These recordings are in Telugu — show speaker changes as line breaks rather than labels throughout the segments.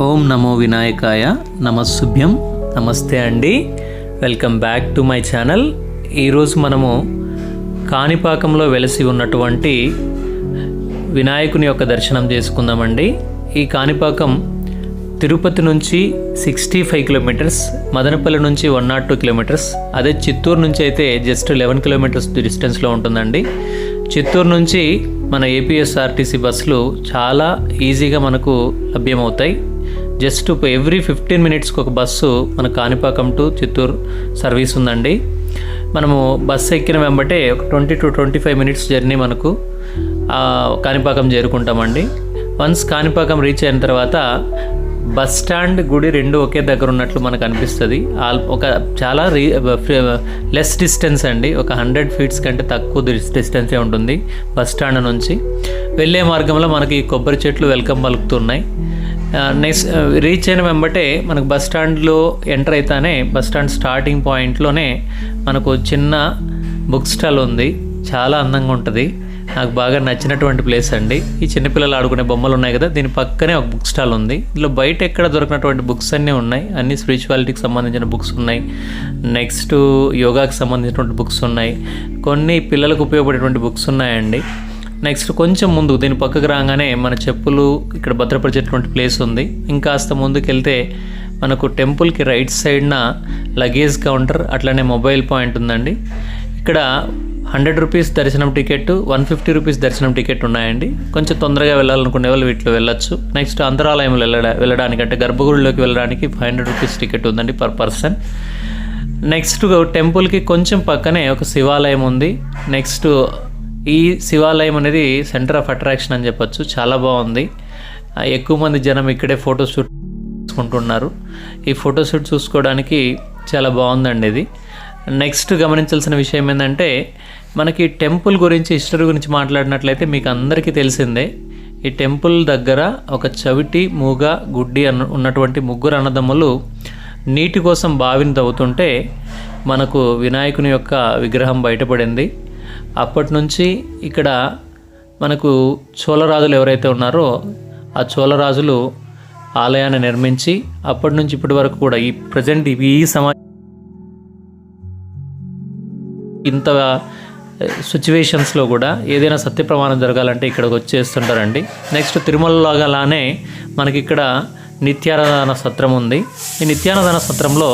ఓం నమో వినాయకాయ నమస్సుభ్యం. నమస్తే అండి, welcome back to my channel. ఈరోజు మనము కాణిపాకంలో వెలసి ఉన్నటువంటి వినాయకుని యొక్క దర్శనం చేసుకుందామండి. ఈ కాణిపాకం తిరుపతి నుంచి 65 కిలోమీటర్స్, మదనపల్లి నుంచి 102 కిలోమీటర్స్, అదే చిత్తూరు నుంచి అయితే జస్ట్ 11 కిలోమీటర్స్ డిస్టెన్స్లో ఉంటుందండి. చిత్తూరు నుంచి మన ఏపీఎస్ఆర్టీసీ బస్సులు చాలా ఈజీగా మనకు లభ్యమవుతాయి. జస్ట్ ఎవ్రీ 15 మినిట్స్కి ఒక బస్సు మన కాణిపాకం టు చిత్తూరు సర్వీస్ ఉందండి. మనము బస్సు ఎక్కిన వెంబటే ఒక 20 to 25 మినిట్స్ జర్నీ మనకు కాణిపాకం చేరుకుంటామండి. వన్స్ కాణిపాకం రీచ్ అయిన తర్వాత బస్ స్టాండ్, గుడి రెండు ఒకే దగ్గర ఉన్నట్లు మనకు అనిపిస్తుంది. ఒక చాలా లెస్ డిస్టెన్స్ అండి, ఒక 100 ఫీట్స్ కంటే తక్కువ డిస్టెన్సే ఉంటుంది బస్ స్టాండ్ నుంచి. వెళ్ళే మార్గంలో మనకి కొబ్బరి చెట్లు వెల్కమ్ పలుకుతున్నాయి. నెక్స్ట్ రీచ్ అయిన వెంబటే మనకు బస్ స్టాండ్లో ఎంటర్ అయితేనే బస్ స్టాండ్ స్టార్టింగ్ పాయింట్లోనే మనకు చిన్న బుక్ స్టాల్ ఉంది. చాలా అందంగా ఉంటుంది, నాకు బాగా నచ్చినటువంటి ప్లేస్ అండి. ఈ చిన్నపిల్లలు ఆడుకునే బొమ్మలు ఉన్నాయి కదా, దీని పక్కనే ఒక బుక్ స్టాల్ ఉంది. ఇందులో బయట ఎక్కడ దొరికినటువంటి బుక్స్ అన్నీ ఉన్నాయి. అన్ని స్పిరిచువాలిటీకి సంబంధించిన బుక్స్ ఉన్నాయి, నెక్స్ట్ యోగాకి సంబంధించినటువంటి బుక్స్ ఉన్నాయి, కొన్ని పిల్లలకు ఉపయోగపడేటువంటి బుక్స్ ఉన్నాయండి. నెక్స్ట్ కొంచెం ముందు దీని పక్కకు రాగానే మన చెప్పులు ఇక్కడ భద్రపరిచేటువంటి ప్లేస్ ఉంది. ఇంకాస్త ముందుకెళ్తే మనకు టెంపుల్కి రైట్ సైడ్న లగేజ్ కౌంటర్, అట్లనే మొబైల్ పాయింట్ ఉందండి. ఇక్కడ 100 రూపీస్ దర్శనం టికెట్, 150 రూపీస్ దర్శనం టికెట్ ఉన్నాయండి. కొంచెం తొందరగా వెళ్ళాలనుకునే వాళ్ళు వీటిలో వెళ్ళొచ్చు. నెక్స్ట్ అంతరాలయం వెళ్ళడానికి అంటే గర్భగుడిలోకి వెళ్ళడానికి 500 రూపీస్ టికెట్ ఉందండి పర్ పర్సన్. నెక్స్ట్ టెంపుల్కి కొంచెం పక్కనే ఒక శివాలయం ఉంది. నెక్స్ట్ ఈ శివాలయం అనేది సెంటర్ ఆఫ్ అట్రాక్షన్ అని చెప్పొచ్చు. చాలా బాగుంది, ఎక్కువ మంది జనం ఇక్కడే ఫోటోషూట్ చూసుకుంటున్నారు. ఈ ఫోటోషూట్ చూసుకోవడానికి చాలా బాగుందండి ఇది. నెక్స్ట్ గమనించాల్సిన విషయం ఏంటంటే, మనకి టెంపుల్ గురించి, హిస్టరీ గురించి మాట్లాడినట్లయితే మీకు అందరికీ తెలిసిందే. ఈ టెంపుల్ దగ్గర ఒక చవిటి, మూగ, గుడ్డి ఉన్నటువంటి ముగ్గురు అన్నదమ్ములు నీటి కోసం బావిని తవ్వుతుంటే మనకు వినాయకుని యొక్క విగ్రహం బయటపడింది. అప్పటి నుంచి ఇక్కడ మనకు చోళరాజులు ఎవరైతే ఉన్నారో ఆ చోళరాజులు ఆలయాన్ని నిర్మించి అప్పటి నుంచి ఇప్పటి వరకు కూడా ఈ ప్రజెంట్ ఈ ఇంత సిచ్యువేషన్స్లో కూడా ఏదైనా సత్య ప్రమాణం జరగాలంటే ఇక్కడికి వచ్చేస్తుంటారండి. నెక్స్ట్ తిరుమలలాగానే మనకి ఇక్కడ నిత్యారాధన సత్రం ఉంది. ఈ నిత్యారాధన సత్రంలో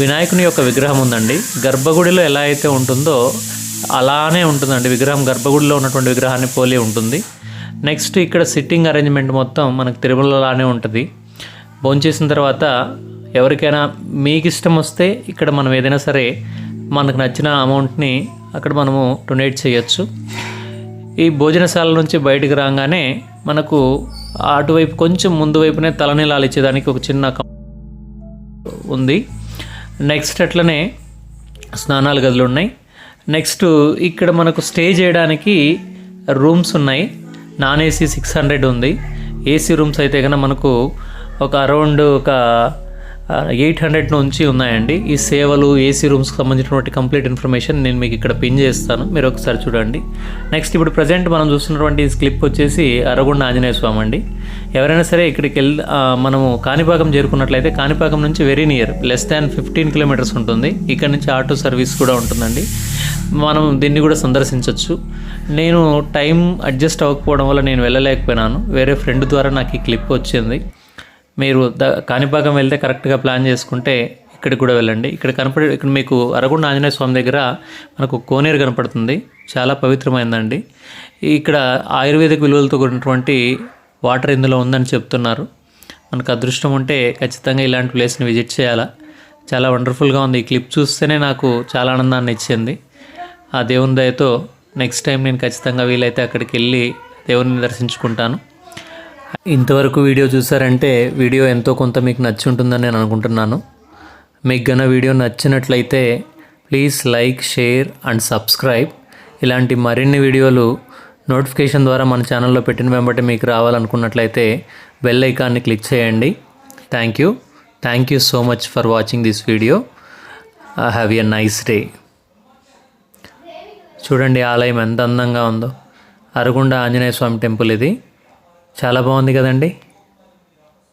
వినాయకుని యొక్క విగ్రహం ఉందండి. గర్భగుడిలో ఎలా అయితే ఉంటుందో అలానే ఉంటుందండి విగ్రహం, గర్భగుడిలో ఉన్నటువంటి విగ్రహాన్ని పోలి ఉంటుంది. నెక్స్ట్ ఇక్కడ సిట్టింగ్ అరేంజ్మెంట్ మొత్తం మనకు తిరుమలలానే ఉంటుంది. భోంచేసిన తర్వాత ఎవరికైనా మీకు ఇష్టం వస్తే ఇక్కడ మనం ఏదైనా సరే మనకు నచ్చిన అమౌంట్ని అక్కడ మనము డొనేట్ చేయొచ్చు. ఈ భోజనశాల నుంచి బయటికి రాగానే మనకు అటువైపు కొంచెం ముందు వైపునే తలనీలాలు ఇచ్చేదానికి ఒక చిన్న ఉంది. నెక్స్ట్ అట్లనే స్నానాల గదులు ఉన్నాయి. నెక్స్ట్ ఇక్కడ మనకు స్టే చేయడానికి రూమ్స్ ఉన్నాయి. నాన్ ఏసీ 600 ఉంది. ఏసీ రూమ్స్ అయితే కనుక మనకు ఒక అరౌండ్ ఒక 800 నుంచి ఉన్నాయండి. ఈ సేవలు, ఏసీ రూమ్స్కి సంబంధించినటువంటి కంప్లీట్ ఇన్ఫర్మేషన్ నేను మీకు ఇక్కడ పిన్ చేస్తాను, మీరు ఒకసారి చూడండి. నెక్స్ట్ ఇప్పుడు ప్రజెంట్ మనం చూస్తున్నటువంటి క్లిప్ వచ్చేసి అరగుండ ఆంజనేయ స్వామి అండి. ఎవరైనా సరే ఇక్కడికి మనము కాణిపాకం చేరుకున్నట్లయితే కాణిపాకం నుంచి very near, less than 15 kilometres ఉంటుంది. ఇక్కడ నుంచి ఆటో సర్వీస్ కూడా ఉంటుందండి. మనం దీన్ని కూడా సందర్శించవచ్చు. నేను టైం అడ్జస్ట్ అవ్వకపోవడం వల్ల నేను వెళ్ళలేకపోయినాను. వేరే ఫ్రెండ్ ద్వారా నాకు ఈ క్లిప్ వచ్చింది. మీరు కాణిపాకం వెళ్తే కరెక్ట్గా ప్లాన్ చేసుకుంటే ఇక్కడికి కూడా వెళ్ళండి. ఇక్కడ మీకు అరగుండ ఆంజనేయ స్వామి దగ్గర మనకు కోనేరు కనపడుతుంది, చాలా పవిత్రమైందండి. ఇక్కడ ఆయుర్వేదిక్ విలువలతో కూడినటువంటి వాటర్ ఇందులో ఉందని చెప్తున్నారు. మనకు అదృష్టం ఉంటే ఖచ్చితంగా ఇలాంటి ప్లేస్ని విజిట్ చేయాలా. చాలా వండర్ఫుల్గా ఉంది. ఈ క్లిప్ చూస్తేనే నాకు చాలా ఆనందాన్ని ఇచ్చింది. ఆ దేవుని దయతో నెక్స్ట్ టైం నేను ఖచ్చితంగా వీలైతే అక్కడికి వెళ్ళి దేవుని దర్శించుకుంటాను. ఇంతవరకు వీడియో చూసారంటే వీడియో ఎంతో కొంత మీకు నచ్చి ఉంటుందని నేను అనుకుంటున్నాను. మీకు గన వీడియో నచ్చినట్లయితే please like, share and subscribe. ఇలాంటి మరిన్ని వీడియోలు నోటిఫికేషన్ ద్వారా మన ఛానల్లో పెట్టిన వెంబటే మీకు రావాలనుకున్నట్లయితే బెల్ ఐకాన్ని క్లిక్ చేయండి. Thank you so much for watching this video. Have a nice day. చూడండి ఆలయం ఎంత అందంగా ఉందో. అరగుండ ఆంజనేయ స్వామి టెంపుల్ ఇది చాలా బాగుంది కదండి.